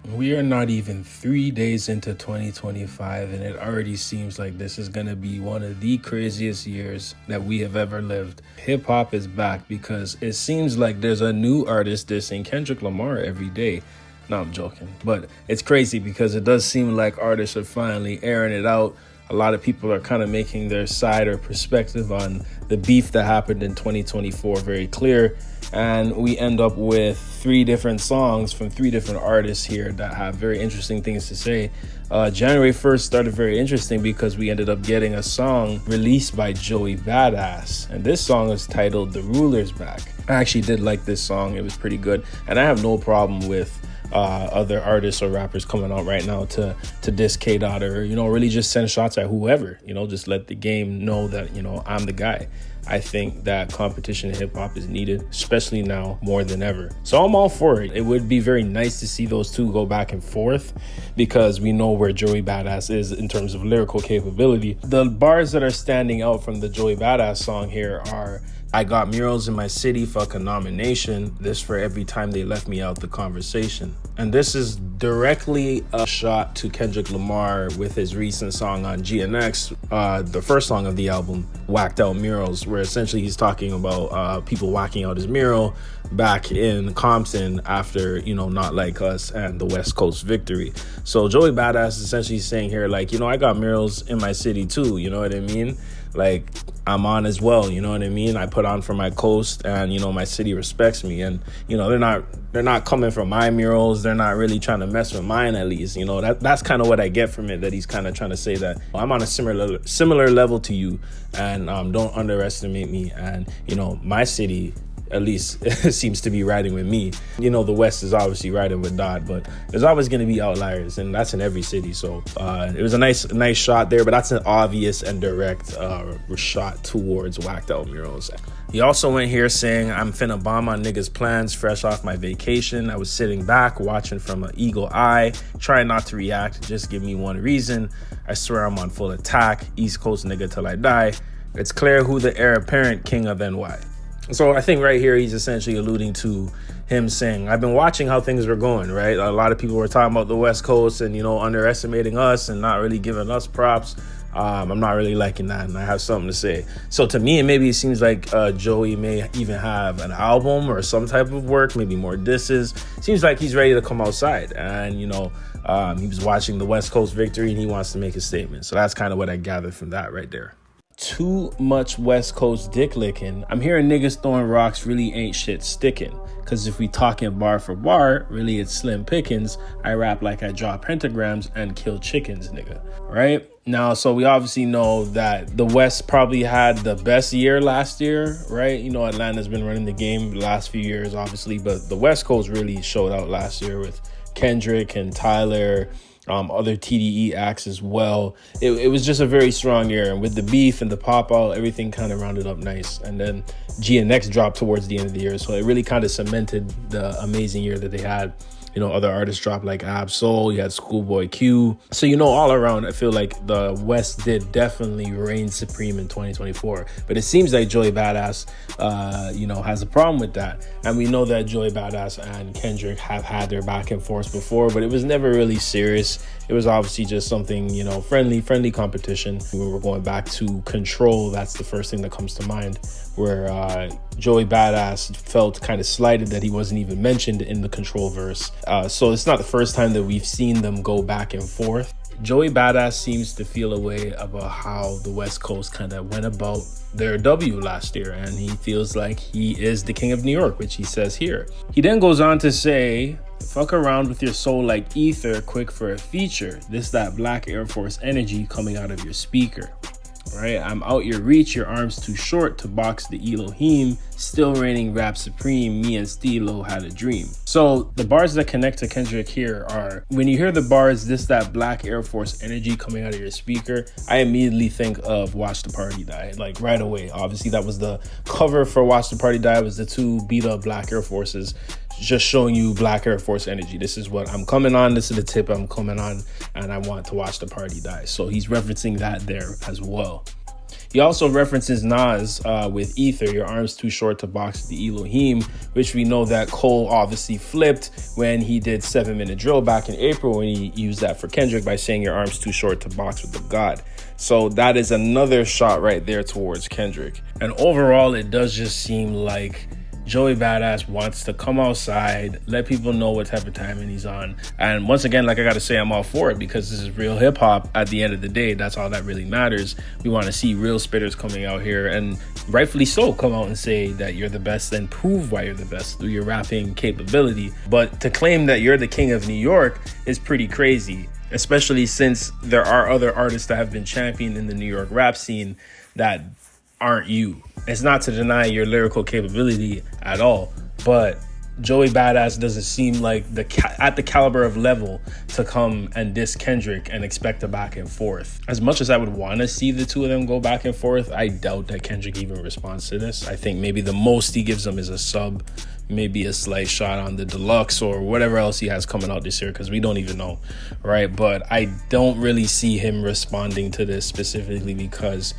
We are not even 3 days into 2025, and it already seems like this is going to be one of the craziest years that we have ever lived. Hip hop is back because it seems like there's a new artist dissing Kendrick Lamar every day. No, I'm joking. But it's crazy because it does seem like artists are finally airing it out. A lot of people are kind of making their side or perspective on the beef that happened in 2024 very clear. And we end up with 3 different songs from 3 different artists here that have very interesting things to say. January 1st started very interesting because we ended up getting a song released by Joey Badass. And this song is titled The Ruler's Back. I actually did like this song. It was pretty good. And I have no problem with other artists or rappers coming out right now to diss K-Dot or, really just send shots at whoever, just let the game know that, I'm the guy. I think that competition in hip hop is needed, especially now more than ever. So I'm all for it. It would be very nice to see those two go back and forth because we know where Joey Badass is in terms of lyrical capability. The bars that are standing out from the Joey Badass song here are, I got murals in my city, fuck a nomination. This for every time they left me out the conversation. And this is directly a shot to Kendrick Lamar with his recent song on GNX, the first song of the album, Whacked Out Murals, where essentially he's talking about people whacking out his mural back in Compton after, Not Like Us and the West Coast victory. So Joey Badass is essentially saying here, like, I got murals in my city too, you know what I mean? Like, I'm on as well, you know what I mean? I put on for my coast and, my city respects me. And, they're not coming from my murals. They're not really trying to mess with mine, at least. That's kind of what I get from it, that he's kind of trying to say that I'm on a similar level to you and don't underestimate me. And, my city at least seems to be riding with me. The West is obviously riding with Dodd, but there's always going to be outliers, and that's in every city. So it was a nice shot there, but that's an obvious and direct shot towards Whacked Out Murals. He also went here saying, I'm finna bomb on niggas' plans fresh off my vacation. I was sitting back watching from an eagle eye, trying not to react, just give me one reason. I swear I'm on full attack, East Coast nigga till I die. It's clear who the heir apparent king of NY. So I think right here, he's essentially alluding to him saying, I've been watching how things were going, right? A lot of people were talking about the West Coast and, underestimating us and not really giving us props. I'm not really liking that, and I have something to say. So to me, maybe it seems like Joey may even have an album or some type of work, maybe more disses. Seems like he's ready to come outside. And, he was watching the West Coast victory and he wants to make a statement. So that's kind of what I gathered from that right there. Too much West Coast dick licking. I'm hearing niggas throwing rocks really ain't shit sticking. Cause if we talking bar for bar, really it's slim pickings. I rap like I draw pentagrams and kill chickens, nigga. Right? Now, so we obviously know that the West probably had the best year last year, right? Atlanta's been running the game the last few years, obviously, but the West Coast really showed out last year with Kendrick and Tyler, other TDE acts as well. It was just a very strong year, and with the beef and the pop out, everything kind of rounded up nice. And then GNX dropped towards the end of the year, so it really kind of cemented the amazing year that they had. Other artists dropped like Ab Soul, you had Schoolboy Q. So, all around, I feel like the West did definitely reign supreme in 2024. But it seems like Joey Badass, has a problem with that. And we know that Joey Badass and Kendrick have had their back and forth before, but it was never really serious. It was obviously just something, friendly competition. When we're going back to Control, that's the first thing that comes to mind, where Joey Badass felt kind of slighted that he wasn't even mentioned in the Control verse. So it's not the first time that we've seen them go back and forth. Joey Badass seems to feel a way about how the West Coast kind of went about their W last year, and he feels like he is the king of New York, which he says here. He then goes on to say, fuck around with your soul like ether, quick for a feature. This that black Air Force energy coming out of your speaker. Right, I'm out your reach, your arms too short to box the Elohim, still reigning rap supreme, me and Stilo had a dream. So the bars that connect to Kendrick here are, when you hear the bars, this that black Air Force energy coming out of your speaker, I immediately think of Watch the Party Die, like right away. Obviously that was the cover for Watch the Party Die, was the 2 beat up black Air Forces, just showing you black Air Force energy. This is what I'm coming on, this is the tip I'm coming on, and I want to watch the party die. So he's referencing that there as well. He also references Nas with Ether, your arms too short to box the Elohim, which we know that Cole obviously flipped when he did 7 Minute Drill back in April, when he used that for Kendrick by saying your arms too short to box with the God. So that is another shot right there towards Kendrick. And overall, it does just seem like Joey Badass wants to come outside, let people know what type of timing he's on. And once again, like I gotta say, I'm all for it because this is real hip hop. At the end of the day, that's all that really matters. We want to see real spitters coming out here, and rightfully so, come out and say that you're the best and prove why you're the best through your rapping capability. But to claim that you're the king of New York is pretty crazy, especially since there are other artists that have been championed in the New York rap scene that aren't you. It's not to deny your lyrical capability at all, but Joey Badass doesn't seem like at the caliber of level to come and diss Kendrick and expect a back and forth. As much as I would want to see the two of them go back and forth, I doubt that Kendrick even responds to this. I think maybe the most he gives them is a sub, maybe a slight shot on the deluxe or whatever else he has coming out this year, because we don't even know, right? But I don't really see him responding to this specifically because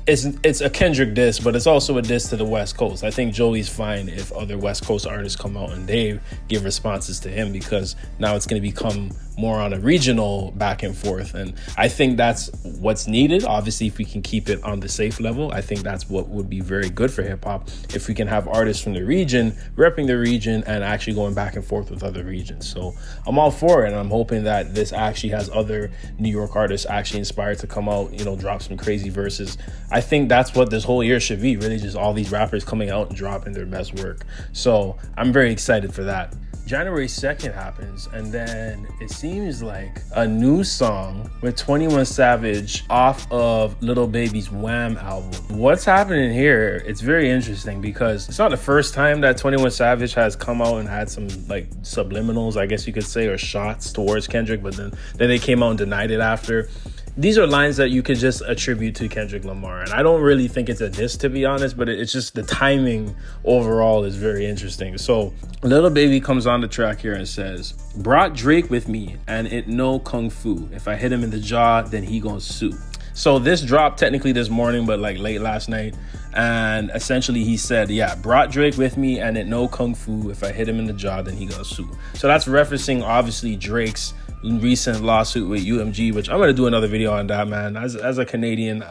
it's a Kendrick diss, but it's also a diss to the West Coast. I think Joey's fine if other West Coast artists come out and they give responses to him, because now it's going to become more on a regional back and forth. And I think that's what's needed. Obviously, if we can keep it on the safe level, I think that's what would be very good for hip hop. If we can have artists from the region repping the region and actually going back and forth with other regions. So I'm all for it. And I'm hoping that this actually has other New York artists actually inspired to come out, drop some crazy verses. I think that's what this whole year should be, really just all these rappers coming out and dropping their best work. So I'm very excited for that. January 2nd happens, and then it seems like a new song with 21 Savage off of Lil Baby's Wham album. What's happening here? It's very interesting because it's not the first time that 21 Savage has come out and had some like subliminals, I guess you could say, or shots towards Kendrick, but then they came out and denied it after. These are lines that you could just attribute to Kendrick Lamar. And I don't really think it's a diss, to be honest, but it's just the timing overall is very interesting. So Lil Baby comes on the track here and says, "Brought Drake with me and it no kung fu. If I hit him in the jaw, then he gon' sue." So this dropped technically this morning, but like late last night. And essentially he said, yeah, brought Drake with me and it no kung fu. If I hit him in the jaw, then he gonna sue. So that's referencing obviously Drake's recent lawsuit with UMG, which I'm gonna do another video on that, man. As a Canadian,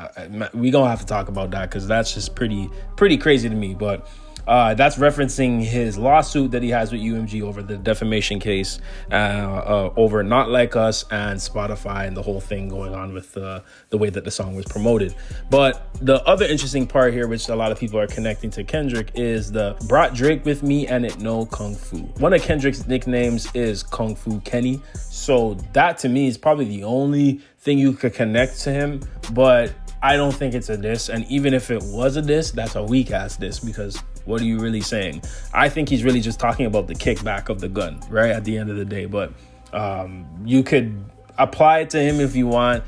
we gonna have to talk about that because that's just pretty crazy to me. But that's referencing his lawsuit that he has with UMG over the defamation case over Not Like Us and Spotify and the whole thing going on with the way that the song was promoted. But the other interesting part here, which a lot of people are connecting to Kendrick, is the brought Drake with me and it no kung fu. One of Kendrick's nicknames is Kung Fu Kenny. So that to me is probably the only thing you could connect to him. But I don't think it's a diss. And even if it was a diss, that's a weak ass diss, because what are you really saying? I think he's really just talking about the kickback of the gun, right? At the end of the day. But you could apply it to him if you want.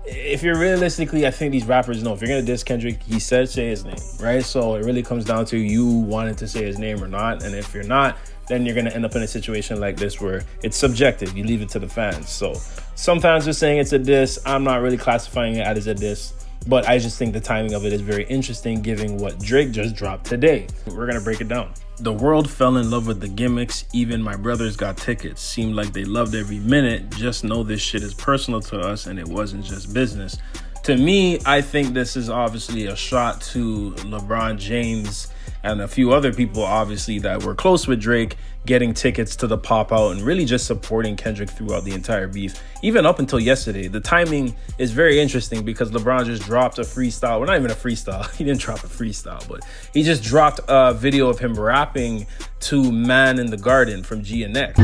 If you're realistically, I think these rappers know if you're going to diss Kendrick, he said say his name, right? So it really comes down to you wanting to say his name or not. And if you're not, then you're going to end up in a situation like this where it's subjective. You leave it to the fans. So some fans are saying it's a diss. I'm not really classifying it as a diss. But I just think the timing of it is very interesting given what Drake just dropped today. We're going to break it down. The world fell in love with the gimmicks. Even my brothers got tickets. Seemed like they loved every minute. Just know this shit is personal to us and it wasn't just business. To me, I think this is obviously a shot to LeBron James and a few other people, obviously, that were close with Drake, getting tickets to the pop out and really just supporting Kendrick throughout the entire beef, even up until yesterday. The timing is very interesting because LeBron just dropped a freestyle. Well, not even a freestyle. He didn't drop a freestyle, but he just dropped a video of him rapping to Man in the Garden from G and X.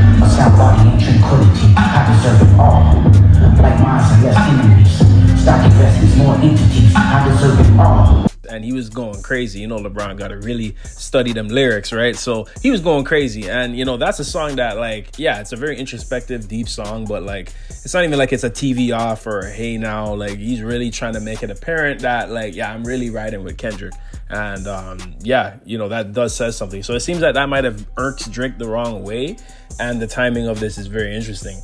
And he was going crazy. LeBron got to really study them lyrics, right? So he was going crazy. And, that's a song that, it's a very introspective, deep song, but, it's not even like it's a TV off or hey now. He's really trying to make it apparent that, I'm really riding with Kendrick. And, that does say something. So it seems that might have irked Drake the wrong way. And the timing of this is very interesting.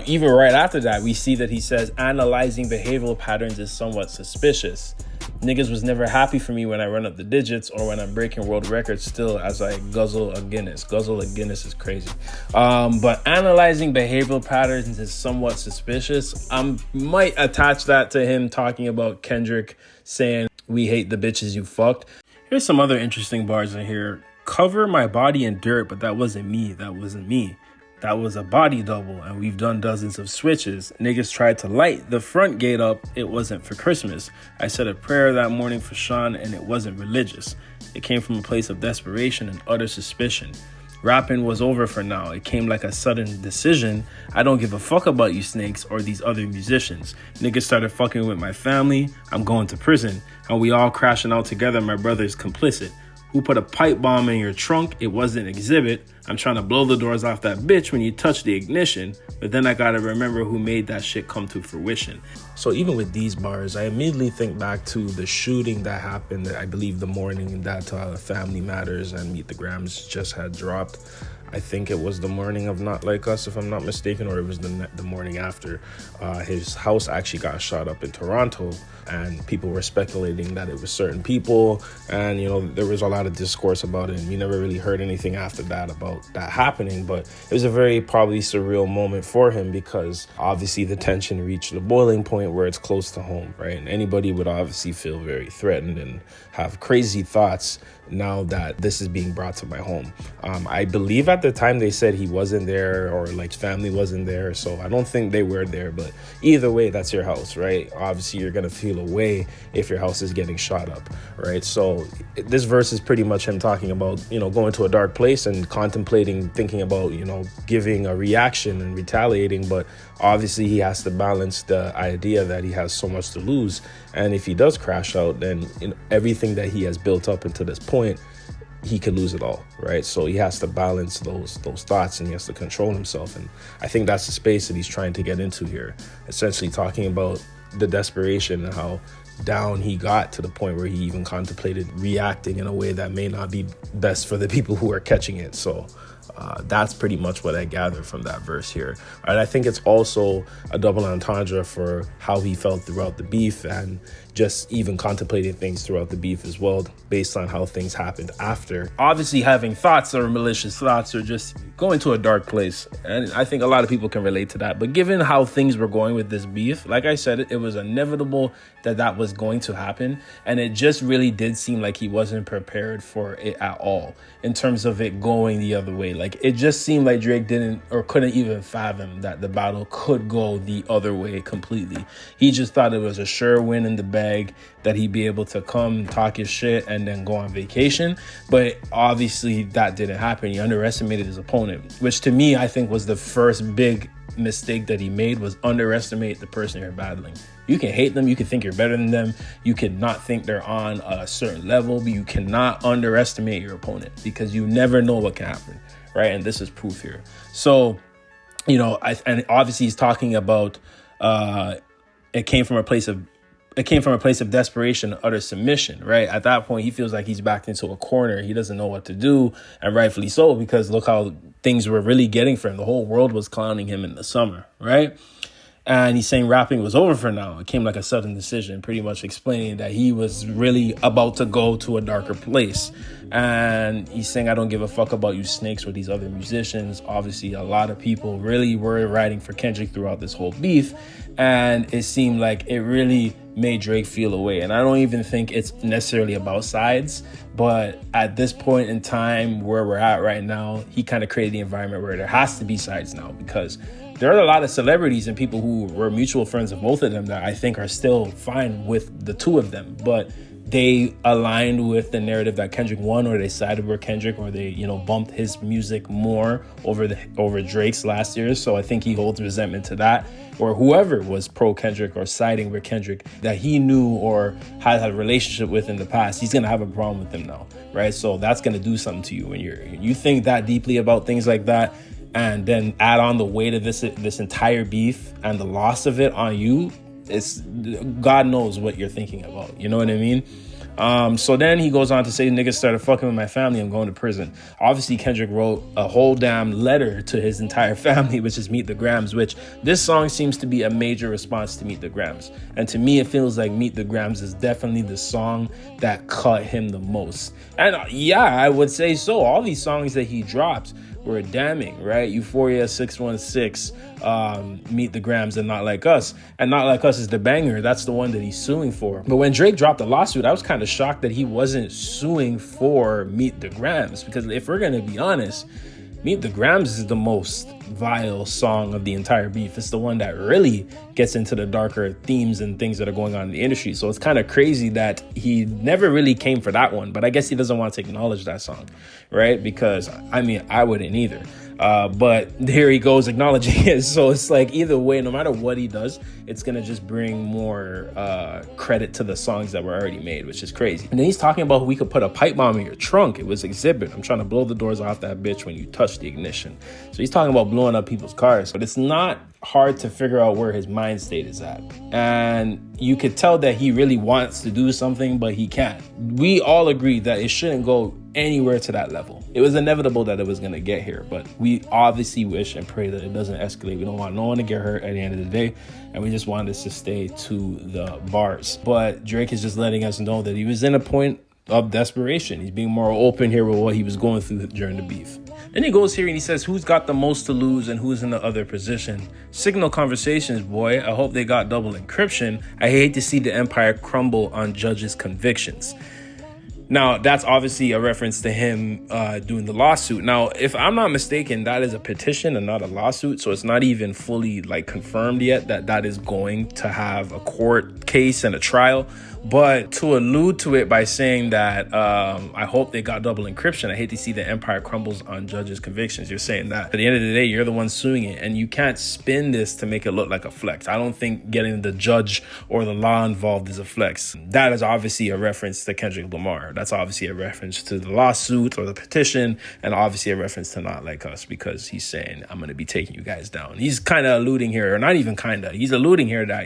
Even right after that, we see that he says, analyzing behavioral patterns is somewhat suspicious. Niggas was never happy for me when I run up the digits or when I'm breaking world records still as I guzzle a Guinness. Guzzle a Guinness is crazy. But analyzing behavioral patterns is somewhat suspicious. I might attach that to him talking about Kendrick saying, "We hate the bitches you fucked." Here's some other interesting bars in here. Cover my body in dirt, but that wasn't me. That wasn't me. That was a body double, and we've done dozens of switches. Niggas tried to light the front gate up. It wasn't for Christmas. I said a prayer that morning for Sean, and it wasn't religious. It came from a place of desperation and utter suspicion. Rapping was over for now. It came like a sudden decision. I don't give a fuck about you snakes or these other musicians. Niggas started fucking with my family. I'm going to prison. And we all crashing out together. My brother's complicit. Who put a pipe bomb in your trunk? It wasn't Exhibit. I'm trying to blow the doors off that bitch when you touch the ignition. But then I gotta remember who made that shit come to fruition. So even with these bars, I immediately think back to the shooting that happened, I believe the morning that Family Matters and Meet the Grams just had dropped. I think it was the morning of Not Like Us, if I'm not mistaken, or it was the morning after. His house actually got shot up in Toronto, and people were speculating that it was certain people, and there was a lot of discourse about it, and we never really heard anything after that about that happening. But it was a very probably surreal moment for him, because obviously the tension reached the boiling point where it's close to home, right? And anybody would obviously feel very threatened and have crazy thoughts now that this is being brought to my home. I believe at the time they said he wasn't there, or like family wasn't there, so I don't think they were there. But either way, that's your house, right? Obviously you're gonna feel a way if your house is getting shot up, right? So this verse is pretty much him talking about going to a dark place and contemplating, thinking about giving a reaction and retaliating. But obviously he has to balance the idea that he has so much to lose, and if he does crash out, then everything that he has built up until this point, he could lose it all, right? So he has to balance those thoughts, and he has to control himself. And I think that's the space that he's trying to get into here, essentially talking about the desperation and how down he got to the point where he even contemplated reacting in a way that may not be best for the people who are catching it. So that's pretty much what I gather from that verse here. And I think it's also a double entendre for how he felt throughout the beef, and just even contemplating things throughout the beef as well, based on how things happened after. Obviously having thoughts or malicious thoughts, or just going to a dark place. And I think a lot of people can relate to that. But given how things were going with this beef, like I said, it was inevitable that was going to happen. And it just really did seem like he wasn't prepared for it at all, in terms of it going the other way. Like, it just seemed like Drake didn't or couldn't even fathom that the battle could go the other way completely. He just thought it was a sure win in the bag, that he'd be able to come talk his shit and then go on vacation. But obviously that didn't happen. He underestimated his opponent, which to me, I think was the first big mistake that he made, was underestimate the person you're battling. You can hate them, you can think you're better than them, you can not think they're on a certain level, but you cannot underestimate your opponent, because you never know what can happen, right? And this is proof here. So, and obviously he's talking about it came from a place of desperation, utter submission, right? At that point, he feels like he's backed into a corner. He doesn't know what to do, and rightfully so, because look how things were really getting for him. The whole world was clowning him in the summer, right? And he's saying rapping was over for now. It came like a sudden decision, pretty much explaining that he was really about to go to a darker place. And he's saying, I don't give a fuck about you snakes or these other musicians. Obviously, a lot of people really were riding for Kendrick throughout this whole beef. And it seemed like it really made Drake feel away. And I don't even think it's necessarily about sides. But at this point in time where we're at right now, he kind of created the environment where there has to be sides now, because there are a lot of celebrities and people who were mutual friends of both of them that I think are still fine with the two of them, but they aligned with the narrative that Kendrick won, or they sided with Kendrick, or they, bumped his music more over Drake's last year. So I think he holds resentment to that, or whoever was pro Kendrick or siding with Kendrick that he knew or had a relationship with in the past, he's gonna have a problem with them now, right? So that's gonna do something to you when you think that deeply about things like that, and then add on the weight of this entire beef and the loss of it on you. It's God knows what you're thinking about. You know what I mean? So then he goes on to say, niggas started fucking with my family, I'm going to prison. Obviously, Kendrick wrote a whole damn letter to his entire family, which is Meet the Grams, which this song seems to be a major response to Meet the Grams. And to me, it feels like Meet the Grams is definitely the song that cut him the most. And yeah, I would say so. All these songs that he dropped were damning, right? Euphoria, 616, Meet the Grams, and Not Like Us. And Not Like Us is the banger. That's the one that he's suing for. But when Drake dropped the lawsuit, I was kind of shocked that he wasn't suing for Meet the Grams, because if we're going to be honest, Meet the Grams is the most vile song of the entire beef. It's the one that really gets into the darker themes and things that are going on in the industry. So it's kind of crazy that he never really came for that one, but I guess he doesn't want to acknowledge that song, right? Because I mean, I wouldn't either. But here he goes acknowledging it. So it's like either way, no matter what he does, it's going to just bring more credit to the songs that were already made, which is crazy. And then he's talking about we could put a pipe bomb in your trunk. It was Exhibit. I'm trying to blow the doors off that bitch when you touch the ignition. So he's talking about blowing up people's cars. But it's not hard to figure out where his mind state is at. And you could tell that he really wants to do something, but he can't. We all agree that it shouldn't go anywhere to that level. It was inevitable that it was going to get here, but we obviously wish and pray that it doesn't escalate. We don't want no one to get hurt at the end of the day, and we just want this to stay to the bars. But Drake is just letting us know that he was in a point of desperation. He's being more open here with what he was going through during the beef. Then he goes here and he says, who's got the most to lose and who's in the other position? Signal conversations, boy. I hope they got double encryption. I hate to see the empire crumble on judges' convictions. Now, that's obviously a reference to him doing the lawsuit. Now, if I'm not mistaken, that is a petition and not a lawsuit. So it's not even fully confirmed yet that is going to have a court case and a trial. But to allude to it by saying that I hope they got double encryption, I hate to see the empire crumbles on judges' convictions. You're saying that at the end of the day, you're the one suing it, and you can't spin this to make it look like a flex. I don't think getting the judge or the law involved is a flex. That is obviously a reference to Kendrick Lamar. That's obviously a reference to the lawsuit or the petition, and obviously a reference to Not Like Us, because he's saying, I'm going to be taking you guys down. He's kind of alluding here, or not even kind of, he's alluding here that,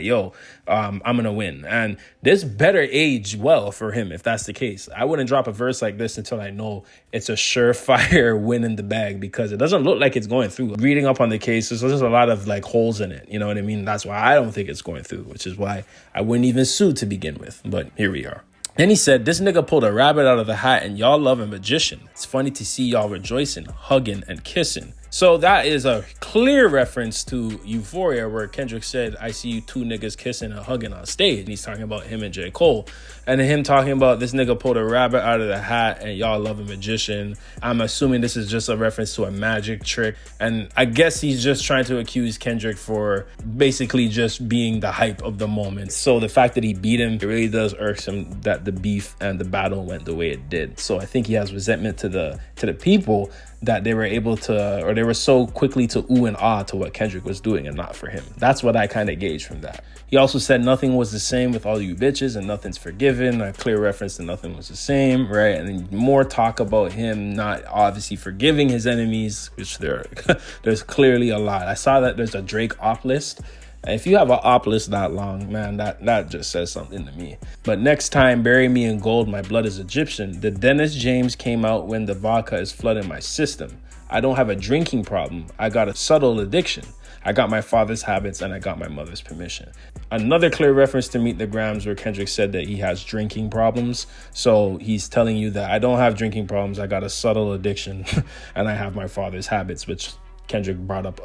I'm going to win. And this better age well for him if that's the case. I wouldn't drop a verse like this until I know it's a surefire win in the bag, because it doesn't look like it's going through. Reading up on the case, there's a lot of holes in it. You know what I mean? That's why I don't think it's going through, which is why I wouldn't even sue to begin with. But here we are. Then he said, this nigga pulled a rabbit out of the hat and y'all love a magician. It's funny to see y'all rejoicing, hugging, and kissing. So that is a clear reference to Euphoria, where Kendrick said, I see you two niggas kissing and hugging on stage. And he's talking about him and J. Cole. And him talking about this nigga pulled a rabbit out of the hat and y'all love a magician. I'm assuming this is just a reference to a magic trick. And I guess he's just trying to accuse Kendrick for basically just being the hype of the moment. So the fact that he beat him, it really does irk him that the beef and the battle went the way it did. So I think he has resentment to the people that they were able to, or they were so quickly to ooh and ah to what Kendrick was doing and not for him. That's what I kind of gauge from that. He also said nothing was the same with all you bitches and nothing's forgiven. A clear reference to nothing was the same, right? And then more talk about him not obviously forgiving his enemies, which there's clearly a lot. I saw that there's a Drake op list. If you have an op list that long, man, that just says something to me. But next time, bury me in gold, my blood is Egyptian. The Dennis James came out when the vodka is flooding my system. I don't have a drinking problem. I got a subtle addiction. I got my father's habits and I got my mother's permission. Another clear reference to Meet the Grams, where Kendrick said that he has drinking problems. So he's telling you that I don't have drinking problems. I got a subtle addiction and I have my father's habits, which Kendrick brought up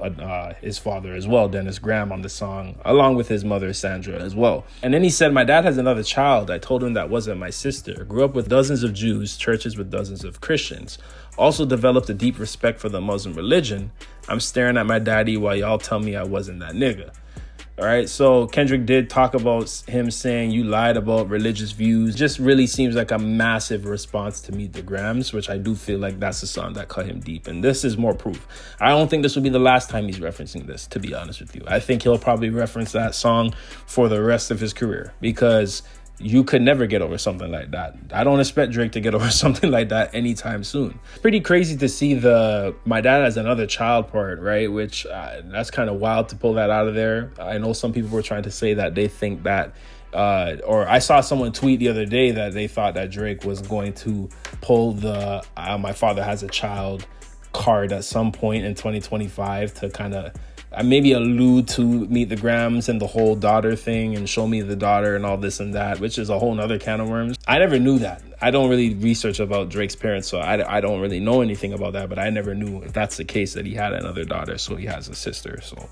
his father as well, Dennis Graham, on the song, along with his mother, Sandra, as well. And then he said, my dad has another child. I told him that wasn't my sister. Grew up with dozens of Jews, churches with dozens of Christians. Also developed a deep respect for the Muslim religion. I'm staring at my daddy while y'all tell me I wasn't that nigga. All right, so Kendrick did talk about him saying you lied about religious views. Just really seems like a massive response to Meet the Grams, which I do feel like that's a song that cut him deep. And this is more proof. I don't think this will be the last time he's referencing this, to be honest with you. I think he'll probably reference that song for the rest of his career, because you could never get over something like that. I don't expect Drake to get over something like that anytime soon. It's pretty crazy to see the my dad has another child part, right? Which that's kind of wild to pull that out of there. I know some people were trying to say that they think that or I saw someone tweet the other day that they thought that Drake was going to pull the My Father Has a Child card at some point in 2025 to kind of maybe allude to Meet the Grams and the whole daughter thing and show me the daughter and all this and that, which is a whole nother can of worms. I never knew that. I don't really research about Drake's parents, so I don't really know anything about that, but I never knew if that's the case that he had another daughter, so he has a sister. So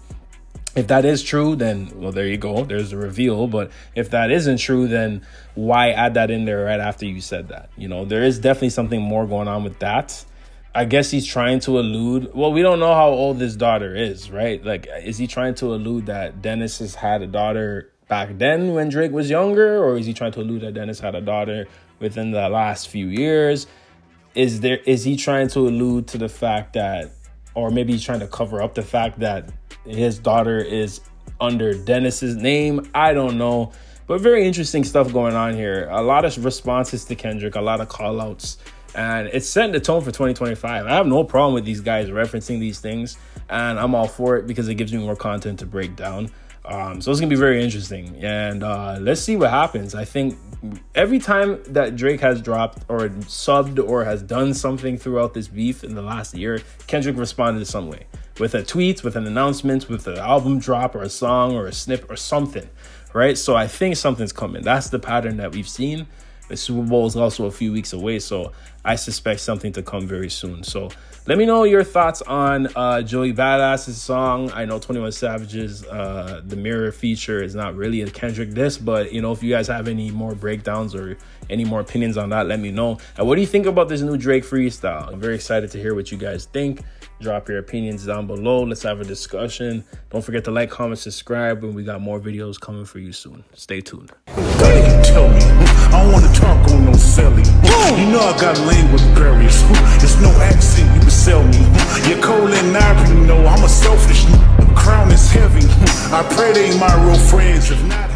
if that is true, then, well, there you go. There's the reveal. But if that isn't true, then why add that in there right after you said that? You know, there is definitely something more going on with that. I guess he's trying to allude. Well, we don't know how old his daughter is, right? Like, is he trying to allude that Dennis has had a daughter back then when Drake was younger? Or is he trying to allude that Dennis had a daughter within the last few years? Is he trying to allude to the fact that, or maybe he's trying to cover up the fact that his daughter is under Dennis's name? I don't know. But very interesting stuff going on here. A lot of responses to Kendrick, a lot of call outs. And it's setting the tone for 2025. I have no problem with these guys referencing these things. And I'm all for it because it gives me more content to break down. So it's going to be very interesting. And let's see what happens. I think every time that Drake has dropped or subbed or has done something throughout this beef in the last year, Kendrick responded some way. With a tweet, with an announcement, with an album drop or a song or a snip or something, right? So I think something's coming. That's the pattern that we've seen. The Super Bowl is also a few weeks away, so I suspect something to come very soon. So let me know your thoughts on Joey Badass's song. I know 21 Savage's The Mirror feature is not really a Kendrick diss, but you know, if you guys have any more breakdowns or any more opinions on that, let me know. And what do you think about this new Drake freestyle? I'm very excited to hear what you guys think. Drop your opinions down below. Let's have a discussion. Don't forget to like, comment, subscribe, and we got more videos coming for you soon. Stay tuned. Tell me, I don't want to talk on no selling. You know I got language barriers. There's no accent you can sell me. You're cold and ivory, you know I'm a selfish. The crown is heavy. I pray they ain't my real friends. If not,